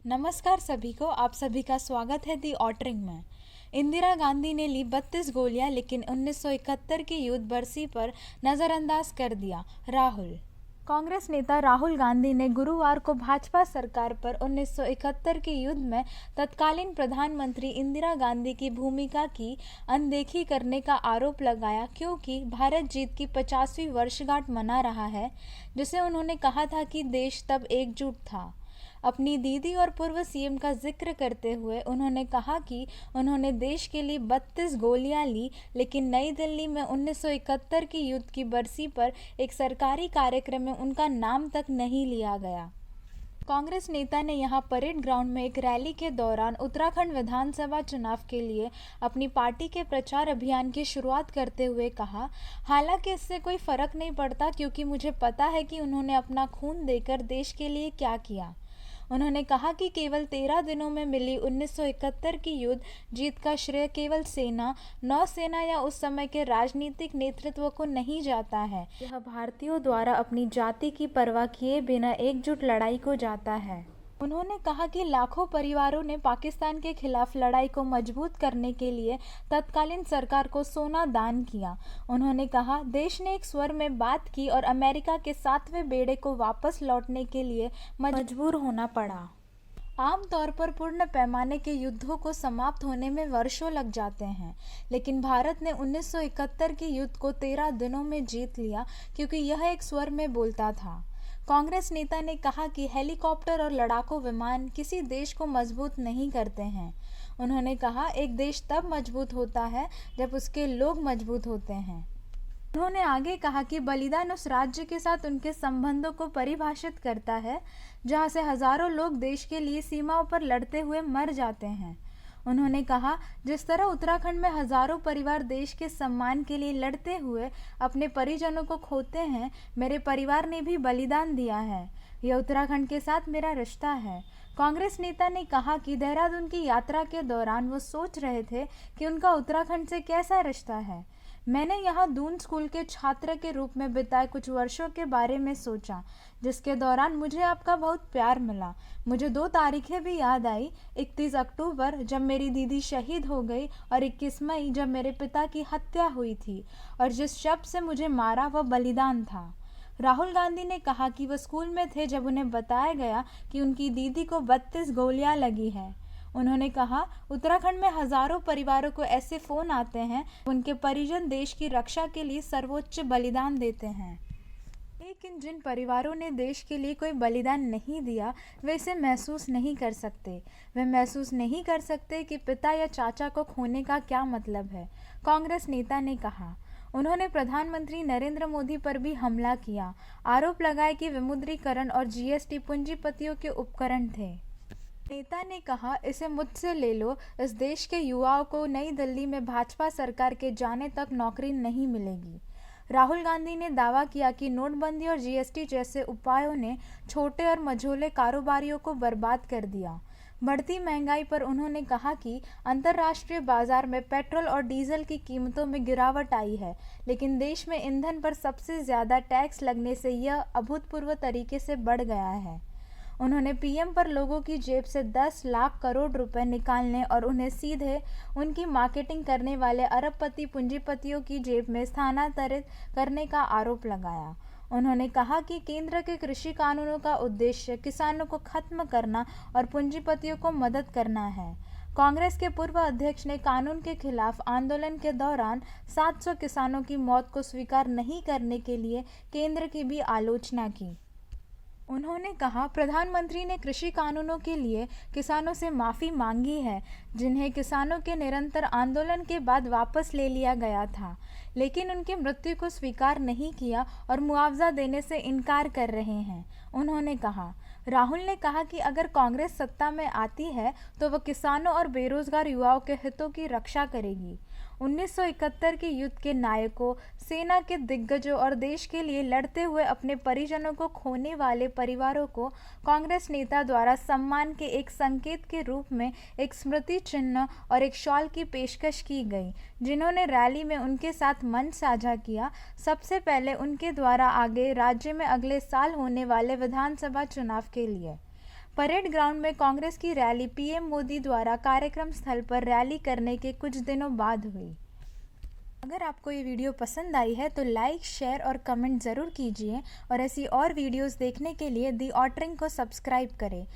नमस्कार सभी को, आप सभी का स्वागत है दी ऑटरिंग में। इंदिरा गांधी ने ली 32 गोलियां लेकिन 1971 की युद्ध बरसी पर नज़रअंदाज कर दिया। राहुल। कांग्रेस नेता राहुल गांधी ने गुरुवार को भाजपा सरकार पर 1971 के युद्ध में तत्कालीन प्रधानमंत्री इंदिरा गांधी की भूमिका की अनदेखी करने का आरोप लगाया, क्योंकि भारत जीत की 50वीं वर्षगांठ मना रहा है, जिसे उन्होंने कहा था कि देश तब एकजुट था। अपनी दीदी और पूर्व सीएम का जिक्र करते हुए उन्होंने कहा कि उन्होंने देश के लिए 32 गोलियां ली, लेकिन नई दिल्ली में 1971 की युद्ध की बरसी पर एक सरकारी कार्यक्रम में उनका नाम तक नहीं लिया गया। कांग्रेस नेता ने यहां परेड ग्राउंड में एक रैली के दौरान उत्तराखंड विधानसभा चुनाव के लिए अपनी पार्टी के प्रचार अभियान की शुरुआत करते हुए कहा, हालांकि इससे कोई फर्क नहीं पड़ता, क्योंकि मुझे पता है कि उन्होंने अपना खून देकर देश के लिए क्या किया। उन्होंने कहा कि केवल 13 दिनों में मिली 1971 की युद्ध जीत का श्रेय केवल सेना, नौसेना या उस समय के राजनीतिक नेतृत्व को नहीं जाता है। यह भारतीयों द्वारा अपनी जाति की परवाह किए बिना एकजुट लड़ाई को जाता है। उन्होंने कहा कि लाखों परिवारों ने पाकिस्तान के खिलाफ लड़ाई को मजबूत करने के लिए तत्कालीन सरकार को सोना दान किया। उन्होंने कहा, देश ने एक स्वर में बात की और अमेरिका के 7वें बेड़े को वापस लौटने के लिए मजबूर होना पड़ा। आमतौर पर पूर्ण पैमाने के युद्धों को समाप्त होने में वर्षों लग जाते हैं, लेकिन भारत ने 1971 की युद्ध को 13 दिनों में जीत लिया, क्योंकि यह एक स्वर में बोलता था। कांग्रेस नेता ने कहा कि हेलीकॉप्टर और लड़ाकू विमान किसी देश को मजबूत नहीं करते हैं। उन्होंने कहा, एक देश तब मजबूत होता है जब उसके लोग मजबूत होते हैं। उन्होंने आगे कहा कि बलिदान उस राज्य के साथ उनके संबंधों को परिभाषित करता है जहां से हजारों लोग देश के लिए सीमाओं पर लड़ते हुए मर जाते हैं। उन्होंने कहा, जिस तरह उत्तराखंड में हजारों परिवार देश के सम्मान के लिए लड़ते हुए अपने परिजनों को खोते हैं, मेरे परिवार ने भी बलिदान दिया है। यह उत्तराखंड के साथ मेरा रिश्ता है। कांग्रेस नेता ने कहा कि देहरादून की यात्रा के दौरान वो सोच रहे थे कि उनका उत्तराखंड से कैसा रिश्ता है। मैंने यहाँ दून स्कूल के छात्र के रूप में बिताए कुछ वर्षों के बारे में सोचा, जिसके दौरान मुझे आपका बहुत प्यार मिला। मुझे 2 तारीखें भी याद आई, 31 अक्टूबर जब मेरी दीदी शहीद हो गई और 21 मई जब मेरे पिता की हत्या हुई थी, और जिस शब्द से मुझे मारा वह बलिदान था। राहुल गांधी ने कहा कि वह स्कूल में थे जब उन्हें बताया गया कि उनकी दीदी को 32 गोलियां लगी है। उन्होंने कहा, उत्तराखंड में हजारों परिवारों को ऐसे फोन आते हैं, उनके परिजन देश की रक्षा के लिए सर्वोच्च बलिदान देते हैं, लेकिन जिन परिवारों ने देश के लिए कोई बलिदान नहीं दिया वे इसे महसूस नहीं कर सकते। वे महसूस नहीं कर सकते कि पिता या चाचा को खोने का क्या मतलब है, कांग्रेस नेता ने कहा। उन्होंने प्रधानमंत्री नरेंद्र मोदी पर भी हमला किया, आरोप लगाया कि विमुद्रीकरण और जीएसटी पूंजीपतियों के उपकरण थे। नेता ने कहा, इसे मुझसे ले लो, इस देश के युवाओं को नई दिल्ली में भाजपा सरकार के जाने तक नौकरी नहीं मिलेगी। राहुल गांधी ने दावा किया कि नोटबंदी और जीएसटी जैसे उपायों ने छोटे और मझोले कारोबारियों को बर्बाद कर दिया। बढ़ती महंगाई पर उन्होंने कहा कि अंतर्राष्ट्रीय बाजार में पेट्रोल और डीजल की कीमतों में गिरावट आई है, लेकिन देश में ईंधन पर सबसे ज्यादा टैक्स लगने से यह अभूतपूर्व तरीके से बढ़ गया है। उन्होंने पीएम पर लोगों की जेब से 10 लाख करोड़ रुपए निकालने और उन्हें सीधे उनकी मार्केटिंग करने वाले अरबपति पूंजीपतियों की जेब में स्थानांतरित करने का आरोप लगाया। उन्होंने कहा कि केंद्र के कृषि कानूनों का उद्देश्य किसानों को खत्म करना और पूंजीपतियों को मदद करना है। कांग्रेस के पूर्व अध्यक्ष ने कानून के खिलाफ आंदोलन के दौरान 700 किसानों की मौत को स्वीकार नहीं करने के लिए केंद्र की भी आलोचना की। उन्होंने कहा, प्रधानमंत्री ने कृषि कानूनों के लिए किसानों से माफ़ी मांगी है, जिन्हें किसानों के निरंतर आंदोलन के बाद वापस ले लिया गया था, लेकिन उनकी मृत्यु को स्वीकार नहीं किया और मुआवजा देने से इनकार कर रहे हैं। उन्होंने कहा, राहुल ने कहा कि अगर कांग्रेस सत्ता में आती है तो वह किसानों और बेरोजगार युवाओं के हितों की रक्षा करेगी। 1971 के युद्ध के नायकों, सेना के दिग्गजों और देश के लिए लड़ते हुए अपने परिजनों को खोने वाले परिवारों को कांग्रेस नेता द्वारा सम्मान के एक संकेत के रूप में एक स्मृति चिन्ह और एक शॉल की पेशकश की गई। जिन्होंने रैली में उनके साथ मंच साझा किया, सबसे पहले उनके द्वारा आगे राज्य में अगले साल होने वाले विधानसभा चुनाव के लिए। परेड ग्राउंड में कांग्रेस की रैली पीएम मोदी द्वारा कार्यक्रम स्थल पर रैली करने के कुछ दिनों बाद हुई। अगर आपको ये वीडियो पसंद आई है तो लाइक, शेयर और कमेंट ज़रूर कीजिए और ऐसी और वीडियोस देखने के लिए दी ऑटरिंग को सब्सक्राइब करें।